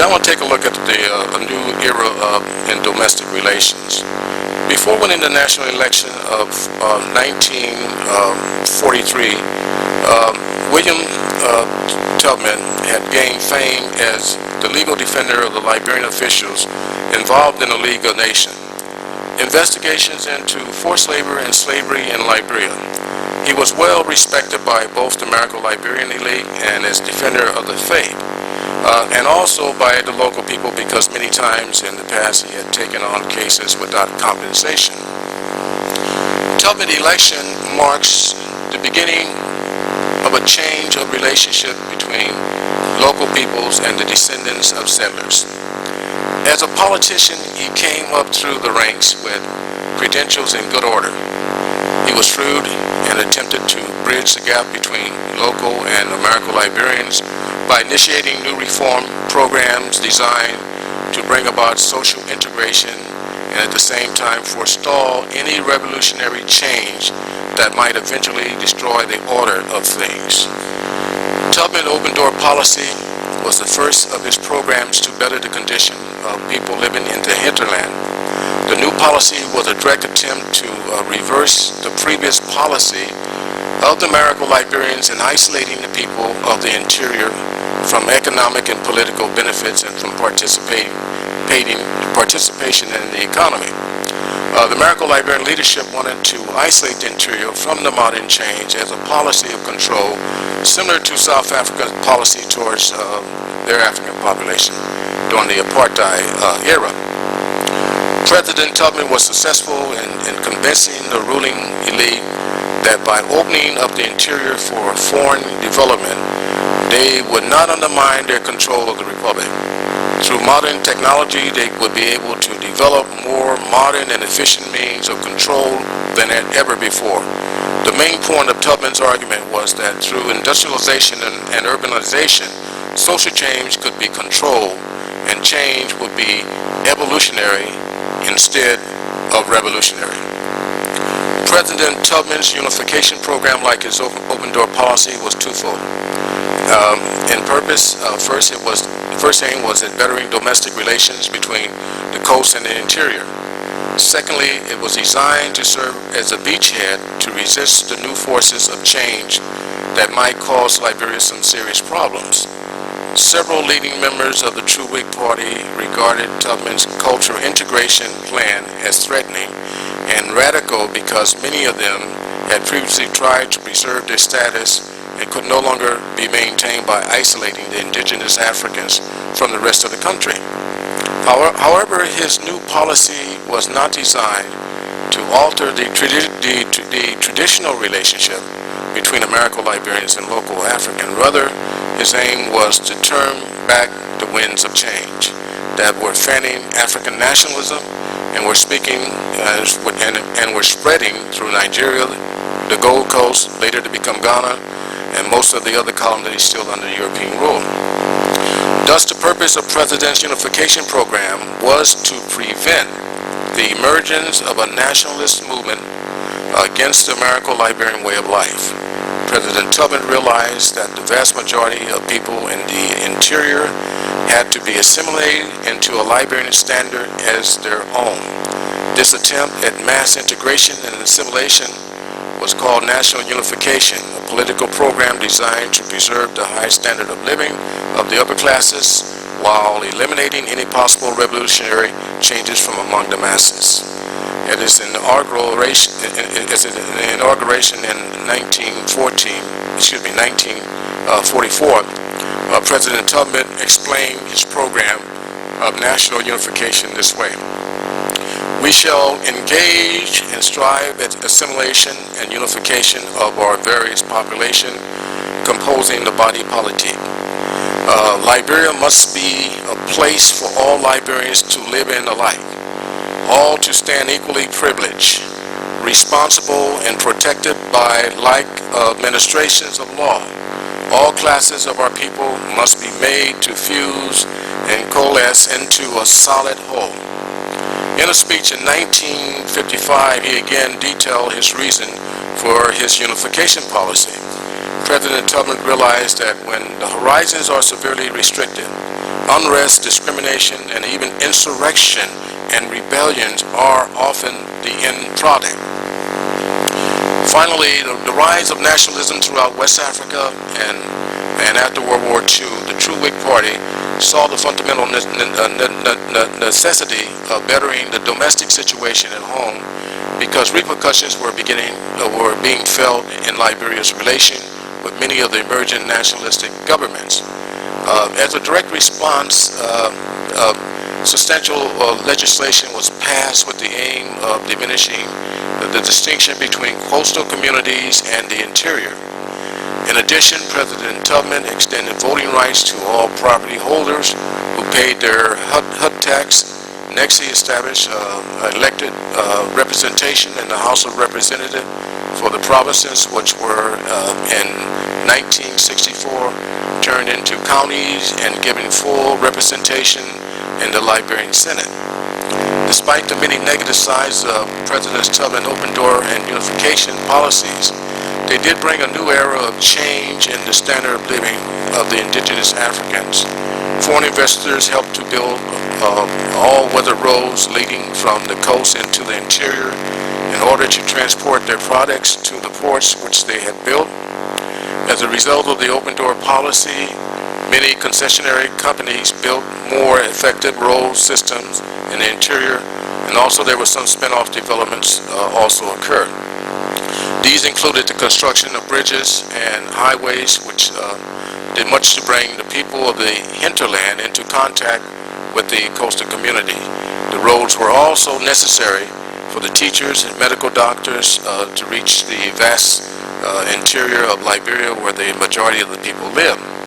Now we'll take a look at a new era in domestic relations. Before winning the national election of 1943, William Tubman had gained fame as the legal defender of the Liberian officials involved in the League of Nations investigations into forced labor and slavery in Liberia. He was well respected by both the Liberian elite and as defender of the faith, and also by the local people, because many times in the past he had taken on cases without compensation. Tubman's election marks the beginning of a change of relationship between local peoples and the descendants of settlers. As a politician, he came up through the ranks with credentials in good order. He was shrewd and attempted to bridge the gap between local and Liberians by initiating new reform programs designed to bring about social integration and at the same time forestall any revolutionary change that might eventually destroy the order of things. Tubman's open-door policy was the first of his programs to better the condition of people living in the hinterland. The new policy was a direct attempt to reverse the previous policy of the Liberians in isolating the people of the interior from economic and political benefits and from participation in the economy. The Liberian leadership wanted to isolate the interior from the modern change as a policy of control, similar to South Africa's policy towards their African population during the apartheid era. President Tubman was successful in convincing the ruling elite that by opening up the interior for foreign development, they would not undermine their control of the republic. Through modern technology, they would be able to develop more modern and efficient means of control than ever before. The main point of Tubman's argument was that through industrialization and urbanization, social change could be controlled and change would be evolutionary instead of revolutionary. President Tubman's unification program, like his open-door policy, was twofold. In purpose, first aim was at bettering domestic relations between the coast and the interior. Secondly, it was designed to serve as a beachhead to resist the new forces of change that might cause Liberia some serious problems. Several leading members of the True Whig Party regarded Tubman's cultural integration plan as threatening and radical because many of them had previously tried to preserve their status and could no longer be maintained by isolating the indigenous Africans from the rest of the country. However, his new policy was not designed to alter the traditional relationship between Liberians and local African. Rather, his aim was to turn back the winds of change that were fanning African nationalism and were spreading through Nigeria, the Gold Coast, later to become Ghana, and most of the other colonies still under European rule. Thus, the purpose of President's unification program was to prevent the emergence of a nationalist movement against the Liberian way of life. President Tubman realized that the vast majority of people in the interior had to be assimilated into a Liberian standard as their own. This attempt at mass integration and assimilation was called national unification, a political program designed to preserve the high standard of living of the upper classes while eliminating any possible revolutionary changes from among the masses. At its inauguration in 1944, President Tubman explained his program of national unification this way. We shall engage and strive at assimilation and unification of our various population composing the body politic. Liberia must be a place for all Liberians to live in alike, all to stand equally privileged, responsible and protected by like administrations of law. All classes of our people must be made to fuse and coalesce into a solid whole. In a speech in 1955, he again detailed his reason for his unification policy. President Tubman realized that when the horizons are severely restricted, unrest, discrimination, and even insurrection and rebellions are often the end product. Finally, the rise of nationalism throughout West Africa and after World War II, the true Whig Party saw the fundamental necessity of bettering the domestic situation at home because repercussions were being felt in Liberia's relation with many of the emerging nationalistic governments. As a direct response, substantial legislation was passed with the aim of diminishing the distinction between coastal communities and the interior. In addition, President Tubman extended voting rights to all property holders who paid their HUD tax. Next, he established elected representation in the House of Representatives for the provinces, which were in 1964 turned into counties and given full representation in the Liberian Senate. Despite the many negative sides of President Tubman's open door and unification policies, they did bring a new era of change in the standard of living of the indigenous Africans. Foreign investors helped to build all-weather roads leading from the coast into the interior in order to transport their products to the ports which they had built. As a result of the open door policy, many concessionary companies built more effective road systems in the interior, and also there were some spin-off developments also occurred. These included the construction of bridges and highways, which did much to bring the people of the hinterland into contact with the coastal community. The roads were also necessary for the teachers and medical doctors to reach the vast interior of Liberia where the majority of the people live.